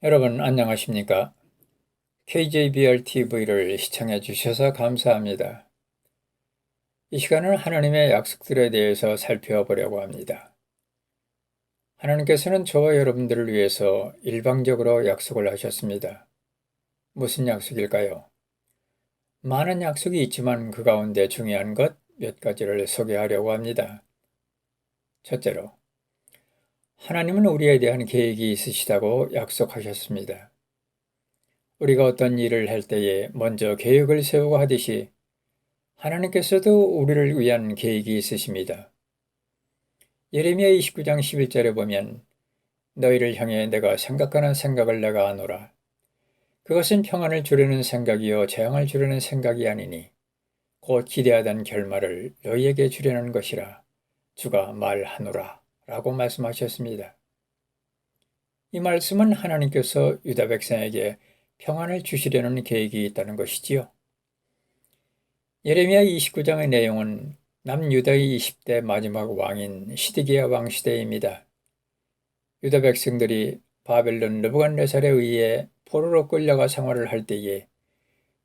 여러분 안녕하십니까? KJBR TV를 시청해 주셔서 감사합니다. 이 시간은 하나님의 약속들에 대해서 살펴보려고 합니다. 하나님께서는 저와 여러분들을 위해서 일방적으로 약속을 하셨습니다. 무슨 약속일까요? 많은 약속이 있지만 그 가운데 중요한 것 몇 가지를 소개하려고 합니다. 첫째로, 하나님은 우리에 대한 계획이 있으시다고 약속하셨습니다. 우리가 어떤 일을 할 때에 먼저 계획을 세우고 하듯이 하나님께서도 우리를 위한 계획이 있으십니다. 예레미야 29장 11절에 보면 너희를 향해 내가 생각하는 생각을 내가 아노라. 그것은 평안을 주려는 생각이요 재앙을 주려는 생각이 아니니 곧 기대하던 결말을 너희에게 주려는 것이라 주가 말하노라 라고 말씀하셨습니다. 이 말씀은 하나님께서 유다 백성에게 평안을 주시려는 계획이 있다는 것이지요. 예레미야 29장의 내용은 남유다의 20대 마지막 왕인 시드기야 왕 시대입니다. 유다 백성들이 바벨론 느부갓네살에 의해 포로로 끌려가 생활을 할 때에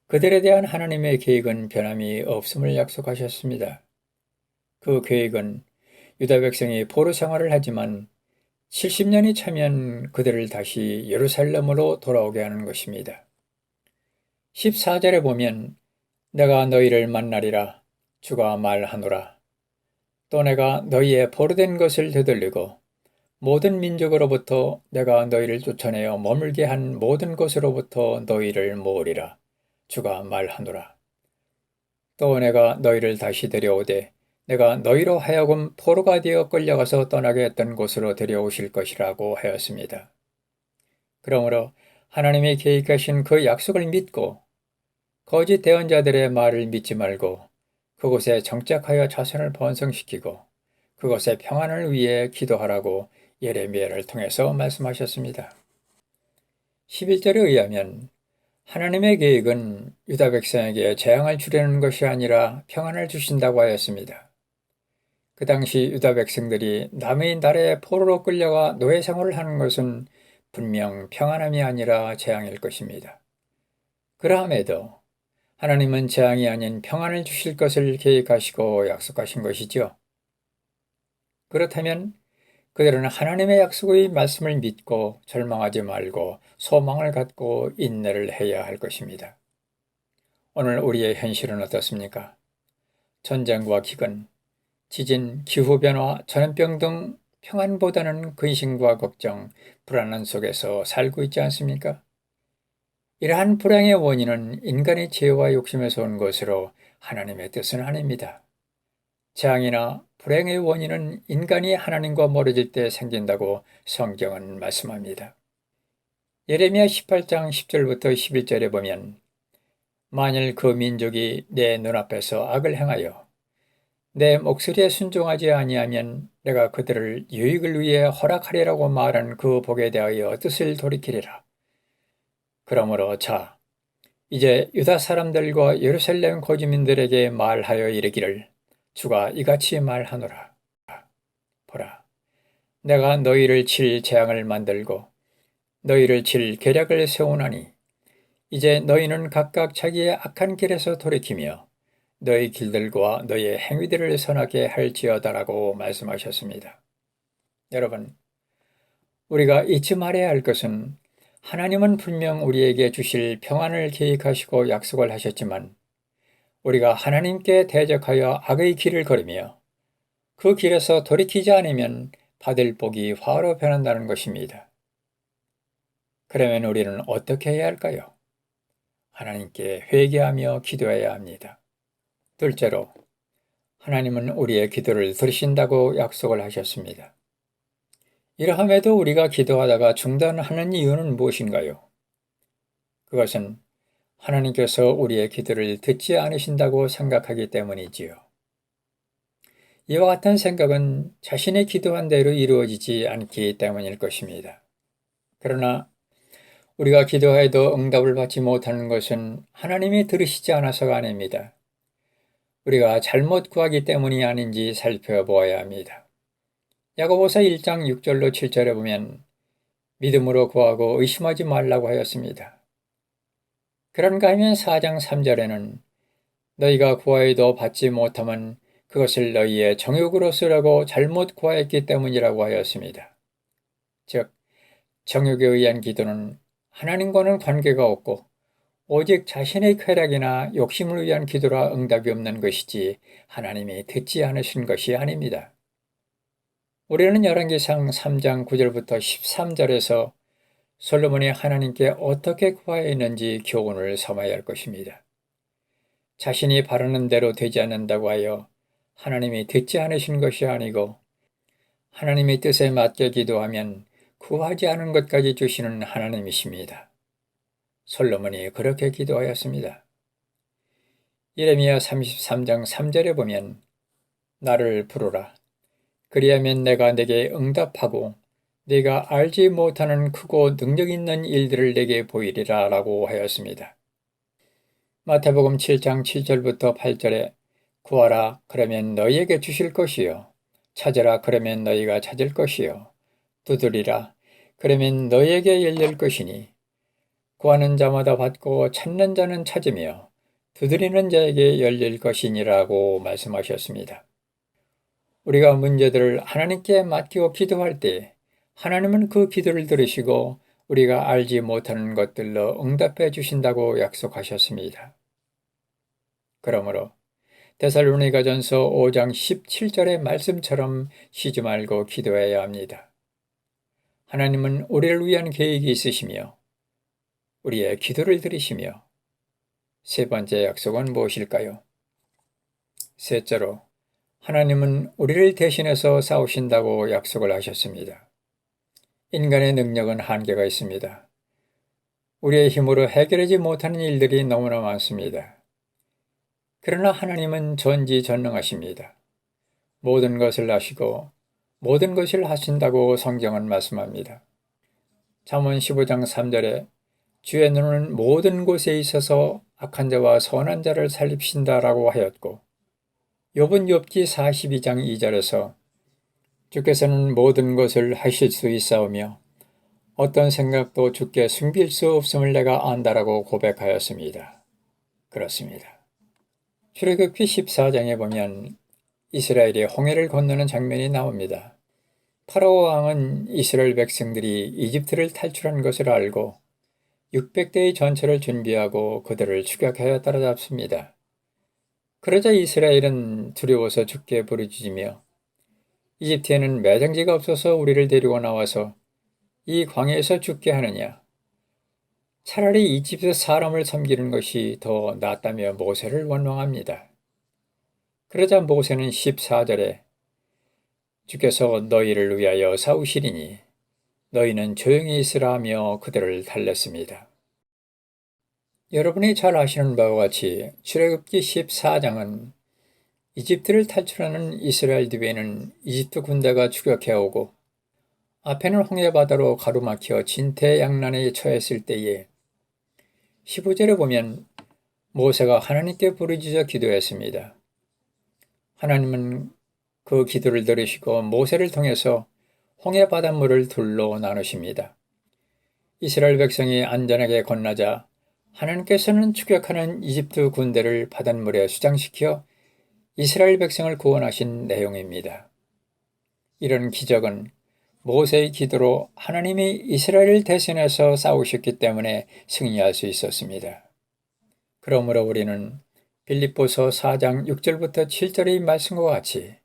그들에 대한 하나님의 계획은 변함이 없음을 약속하셨습니다. 그 계획은 유다 백성이 포로 생활을 하지만 70년이 차면 그들을 다시 예루살렘으로 돌아오게 하는 것입니다. 14절에 보면 내가 너희를 만나리라 주가 말하노라. 또 내가 너희의 포로된 것을 되돌리고 모든 민족으로부터 내가 너희를 쫓아내어 머물게 한 모든 곳으로부터 너희를 모으리라. 주가 말하노라. 또 내가 너희를 다시 데려오되 내가 너희로 하여금 포로가 되어 끌려가서 떠나게 했던 곳으로 데려오실 것이라고 하였습니다. 그러므로 하나님이 계획하신 그 약속을 믿고 거짓 대언자들의 말을 믿지 말고 그곳에 정착하여 자손을 번성시키고 그곳의 평안을 위해 기도하라고 예레미야를 통해서 말씀하셨습니다. 11절에 의하면 하나님의 계획은 유다 백성에게 재앙을 주려는 것이 아니라 평안을 주신다고 하였습니다. 그 당시 유다 백성들이 남의 나라에 포로로 끌려가 노예 생활을 하는 것은 분명 평안함이 아니라 재앙일 것입니다. 그러함에도 하나님은 재앙이 아닌 평안을 주실 것을 계획하시고 약속하신 것이지요. 그렇다면 그들은 하나님의 약속의 말씀을 믿고 절망하지 말고 소망을 갖고 인내를 해야 할 것입니다. 오늘 우리의 현실은 어떻습니까? 전쟁과 기근, 지진, 기후변화, 전염병 등 평안보다는 근심과 걱정, 불안한 속에서 살고 있지 않습니까? 이러한 불행의 원인은 인간의 죄와 욕심에서 온 것으로 하나님의 뜻은 아닙니다. 재앙이나 불행의 원인은 인간이 하나님과 멀어질 때 생긴다고 성경은 말씀합니다. 예레미야 18장 10절부터 11절에 보면 만일 그 민족이 내 눈앞에서 악을 행하여 내 목소리에 순종하지 아니하면 내가 그들을 유익을 위해 허락하리라고 말한 그 복에 대하여 뜻을 돌이키리라. 그러므로 자, 이제 유다 사람들과 예루살렘 거주민들에게 말하여 이르기를 주가 이같이 말하노라. 보라, 내가 너희를 칠 재앙을 만들고 너희를 칠 계략을 세우나니 이제 너희는 각각 자기의 악한 길에서 돌이키며 너희 길들과 너희의 행위들을 선하게 할지어다라고 말씀하셨습니다. 여러분, 우리가 잊지 말아야 할 것은 하나님은 분명 우리에게 주실 평안을 계획하시고 약속을 하셨지만 우리가 하나님께 대적하여 악의 길을 걸으며 그 길에서 돌이키지 않으면 받을 복이 화로 변한다는 것입니다. 그러면 우리는 어떻게 해야 할까요? 하나님께 회개하며 기도해야 합니다. 둘째로, 하나님은 우리의 기도를 들으신다고 약속을 하셨습니다. 이러함에도 우리가 기도하다가 중단하는 이유는 무엇인가요? 그것은 하나님께서 우리의 기도를 듣지 않으신다고 생각하기 때문이지요. 이와 같은 생각은 자신의 기도한 대로 이루어지지 않기 때문일 것입니다. 그러나 우리가 기도해도 응답을 받지 못하는 것은 하나님이 들으시지 않아서가 아닙니다. 우리가 잘못 구하기 때문이 아닌지 살펴보아야 합니다. 야고보서 1장 6절로 7절에 보면 믿음으로 구하고 의심하지 말라고 하였습니다. 그런가 하면 4장 3절에는 너희가 구하여도 받지 못하면 그것을 너희의 정욕으로 쓰려고 잘못 구하였기 때문이라고 하였습니다. 즉, 정욕에 의한 기도는 하나님과는 관계가 없고 오직 자신의 쾌락이나 욕심을 위한 기도라 응답이 없는 것이지 하나님이 듣지 않으신 것이 아닙니다. 우리는 열왕기상 3장 9절부터 13절에서 솔로몬이 하나님께 어떻게 구하였는지 교훈을 삼아야 할 것입니다. 자신이 바라는 대로 되지 않는다고 하여 하나님이 듣지 않으신 것이 아니고 하나님의 뜻에 맞게 기도하면 구하지 않은 것까지 주시는 하나님이십니다. 솔로몬이 그렇게 기도하였습니다. 예레미야 33장 3절에 보면 나를 부르라. 그리하면 내가 내게 응답하고 네가 알지 못하는 크고 능력 있는 일들을 내게 보이리라 라고 하였습니다. 마태복음 7장 7절부터 8절에 구하라 그러면 너희에게 주실 것이요 찾으라 그러면 너희가 찾을 것이요 두드리라 그러면 너희에게 열릴 것이니 구하는 자마다 받고 찾는 자는 찾으며 두드리는 자에게 열릴 것이니라고 말씀하셨습니다. 우리가 문제들을 하나님께 맡기고 기도할 때 하나님은 그 기도를 들으시고 우리가 알지 못하는 것들로 응답해 주신다고 약속하셨습니다. 그러므로 데살로니가전서 5장 17절의 말씀처럼 쉬지 말고 기도해야 합니다. 하나님은 우리를 위한 계획이 있으시며 우리의 기도를 들으시며 세 번째 약속은 무엇일까요? 셋째로 하나님은 우리를 대신해서 싸우신다고 약속을 하셨습니다. 인간의 능력은 한계가 있습니다. 우리의 힘으로 해결하지 못하는 일들이 너무나 많습니다. 그러나 하나님은 전지전능하십니다. 모든 것을 아시고 모든 것을 하신다고 성경은 말씀합니다. 잠언 15장 3절에 주의 눈은 모든 곳에 있어서 악한 자와 선한 자를 살립신다라고 하였고 욥은 욥기 42장 2절에서 주께서는 모든 것을 하실 수 있사오며 어떤 생각도 주께 숨길 수 없음을 내가 안다라고 고백하였습니다. 그렇습니다. 출애굽기 14장에 보면 이스라엘이 홍해를 건너는 장면이 나옵니다. 파라오 왕은 이스라엘 백성들이 이집트를 탈출한 것을 알고 600대의 전차를 준비하고 그들을 추격하여 따라잡습니다. 그러자 이스라엘은 두려워서 죽게 부르짖으며 이집트에는 매장지가 없어서 우리를 데리고 나와서 이 광야에서 죽게 하느냐. 차라리 이집트 사람을 섬기는 것이 더 낫다며 모세를 원망합니다. 그러자 모세는 14절에 주께서 너희를 위하여 싸우시리니 너희는 조용히 있으라 하며 그들을 달랬습니다. 여러분이 잘 아시는 바와 같이 출애굽기 14장은 이집트를 탈출하는 이스라엘 뒤에는 이집트 군대가 추격해오고 앞에는 홍해바다로 가로막혀 진퇴양난에 처했을 때에 15절에 보면 모세가 하나님께 부르짖어 기도했습니다. 하나님은 그 기도를 들으시고 모세를 통해서 홍해 바닷물을 둘로 나누십니다. 이스라엘 백성이 안전하게 건너자 하나님께서는 추격하는 이집트 군대를 바닷물에 수장시켜 이스라엘 백성을 구원하신 내용입니다. 이런 기적은 모세의 기도로 하나님이 이스라엘을 대신해서 싸우셨기 때문에 승리할 수 있었습니다. 그러므로 우리는 빌립보서 4장 6절부터 7절의 말씀과 같이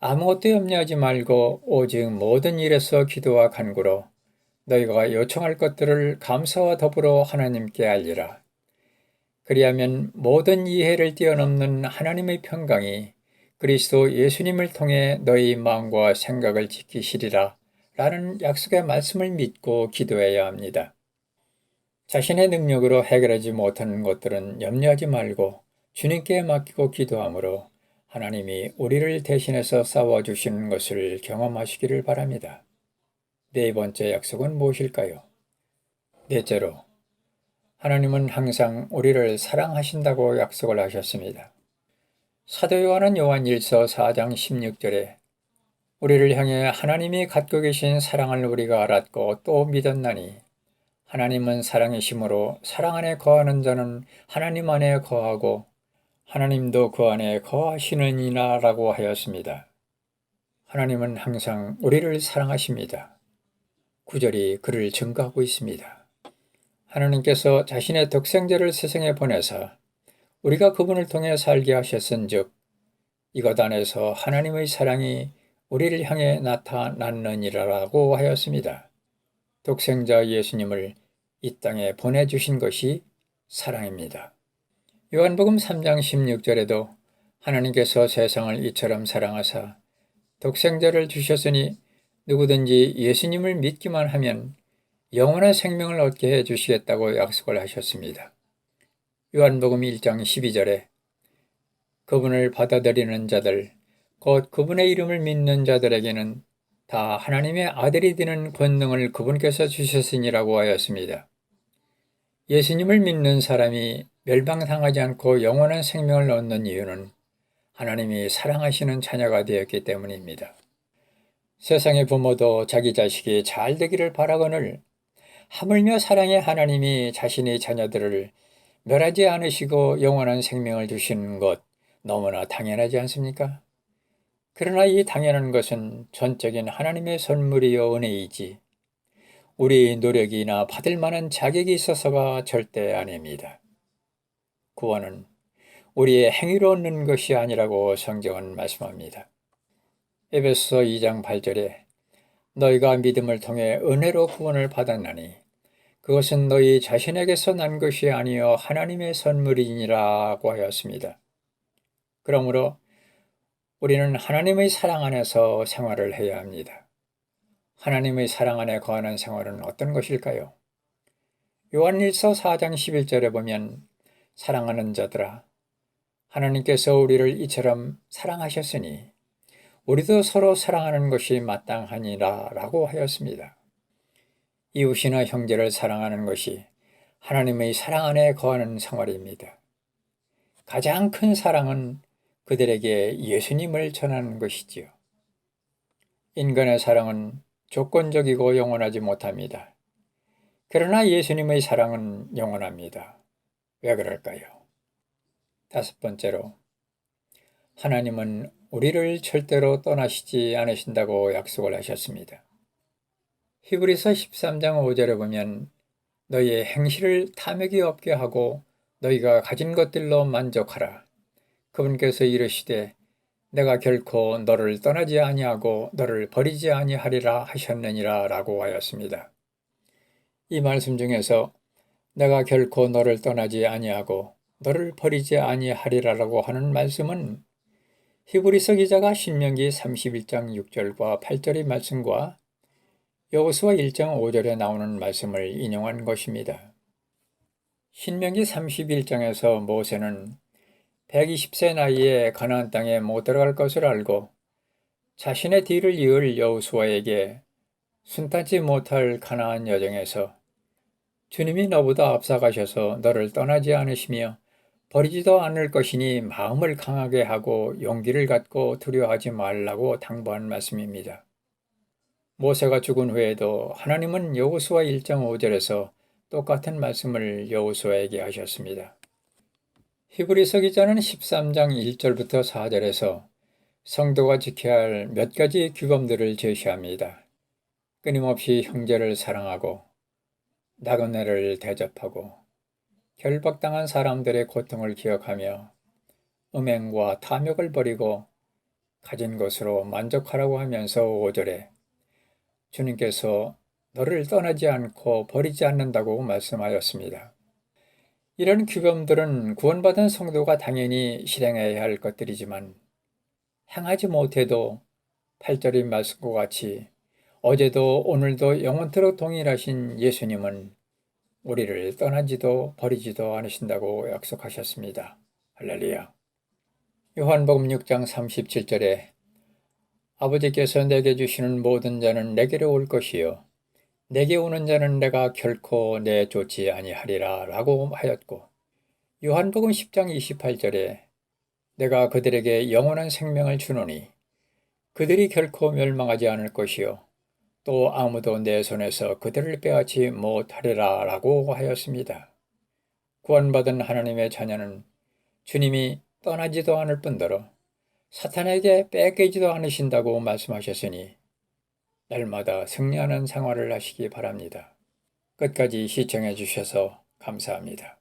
아무것도 염려하지 말고 오직 모든 일에서 기도와 간구로 너희가 요청할 것들을 감사와 더불어 하나님께 알리라. 그리하면 모든 이해를 뛰어넘는 하나님의 평강이 그리스도 예수님을 통해 너희 마음과 생각을 지키시리라 라는 약속의 말씀을 믿고 기도해야 합니다. 자신의 능력으로 해결하지 못하는 것들은 염려하지 말고 주님께 맡기고 기도하므로 하나님이 우리를 대신해서 싸워주시는 것을 경험하시기를 바랍니다. 네 번째 약속은 무엇일까요? 넷째로, 하나님은 항상 우리를 사랑하신다고 약속을 하셨습니다. 사도 요한은 요한 1서 4장 16절에 우리를 향해 하나님이 갖고 계신 사랑을 우리가 알았고 또 믿었나니 하나님은 사랑이시므로 사랑 안에 거하는 자는 하나님 안에 거하고 하나님도 그 안에 거하시느니라 라고 하였습니다. 하나님은 항상 우리를 사랑하십니다. 구절이 그를 증거하고 있습니다. 하나님께서 자신의 독생자를 세상에 보내사 우리가 그분을 통해 살게 하셨은즉 이것 안에서 하나님의 사랑이 우리를 향해 나타났느니라라고 하였습니다. 독생자 예수님을 이 땅에 보내주신 것이 사랑입니다. 요한복음 3장 16절에도 하나님께서 세상을 이처럼 사랑하사 독생자를 주셨으니 누구든지 예수님을 믿기만 하면 영원한 생명을 얻게 해주시겠다고 약속을 하셨습니다. 요한복음 1장 12절에 그분을 받아들이는 자들, 곧 그분의 이름을 믿는 자들에게는 다 하나님의 아들이 되는 권능을 그분께서 주셨으니라고 하였습니다. 예수님을 믿는 사람이 멸망당하지 않고 영원한 생명을 얻는 이유는 하나님이 사랑하시는 자녀가 되었기 때문입니다. 세상의 부모도 자기 자식이 잘 되기를 바라거늘 하물며 사랑의 하나님이 자신의 자녀들을 멸하지 않으시고 영원한 생명을 주시는 것 너무나 당연하지 않습니까? 그러나 이 당연한 것은 전적인 하나님의 선물이요 은혜이지 우리의 노력이나 받을 만한 자격이 있어서가 절대 아닙니다. 구원은 우리의 행위로 얻는 것이 아니라고 성경은 말씀합니다. 에베소서 2장 8절에 너희가 믿음을 통해 은혜로 구원을 받았나니 그것은 너희 자신에게서 난 것이 아니요 하나님의 선물이니라고 하였습니다. 그러므로 우리는 하나님의 사랑 안에서 생활을 해야 합니다. 하나님의 사랑 안에 거하는 생활은 어떤 것일까요? 요한일서 4장 11절에 보면 사랑하는 자들아 하나님께서 우리를 이처럼 사랑하셨으니 우리도 서로 사랑하는 것이 마땅하니라 라고 하였습니다. 이웃이나 형제를 사랑하는 것이 하나님의 사랑 안에 거하는 생활입니다. 가장 큰 사랑은 그들에게 예수님을 전하는 것이지요. 인간의 사랑은 조건적이고 영원하지 못합니다. 그러나 예수님의 사랑은 영원합니다. 왜 그럴까요? 다섯 번째로, 하나님은 우리를 절대로 떠나시지 않으신다고 약속을 하셨습니다. 히브리서 13장 5절에 보면 너희의 행실을 탐욕이 없게 하고 너희가 가진 것들로 만족하라. 그분께서 이르시되 내가 결코 너를 떠나지 아니하고 너를 버리지 아니하리라 하셨느니라 라고 하였습니다. 이 말씀 중에서 내가 결코 너를 떠나지 아니하고 너를 버리지 아니하리라라고 하는 말씀은 히브리서 기자가 신명기 31장 6절과 8절의 말씀과 여호수아 1장 5절에 나오는 말씀을 인용한 것입니다. 신명기 31장에서 모세는 120세 나이에 가나안 땅에 못 들어갈 것을 알고 자신의 뒤를 이을 여호수아에게 순탄치 못할 가나안 여정에서 주님이 너보다 앞서가셔서 너를 떠나지 않으시며 버리지도 않을 것이니 마음을 강하게 하고 용기를 갖고 두려워하지 말라고 당부한 말씀입니다. 모세가 죽은 후에도 하나님은 여호수아 1장 5절에서 똑같은 말씀을 여호수아에게 하셨습니다. 히브리서 기자는 13장 1절부터 4절에서 성도가 지켜야 할 몇 가지 규범들을 제시합니다. 끊임없이 형제를 사랑하고 나그네를 대접하고 결박당한 사람들의 고통을 기억하며 음행과 탐욕을 버리고 가진 것으로 만족하라고 하면서 5절에 주님께서 너를 떠나지 않고 버리지 않는다고 말씀하였습니다. 이런 규범들은 구원받은 성도가 당연히 실행해야 할 것들이지만 행하지 못해도 8절의 말씀과 같이 어제도 오늘도 영원토록 동일하신 예수님은 우리를 떠나지도 버리지도 않으신다고 약속하셨습니다. 할렐루야. 요한복음 6장 37절에 아버지께서 내게 주시는 모든 자는 내게로 올 것이요 내게 오는 자는 내가 결코 내쫓지 아니하리라 라고 하였고 요한복음 10장 28절에 내가 그들에게 영원한 생명을 주노니 그들이 결코 멸망하지 않을 것이요 또 아무도 내 손에서 그들을 빼앗지 못하리라 라고 하였습니다. 구원받은 하나님의 자녀는 주님이 떠나지도 않을 뿐더러 사탄에게 뺏기지도 않으신다고 말씀하셨으니 날마다 승리하는 생활을 하시기 바랍니다. 끝까지 시청해 주셔서 감사합니다.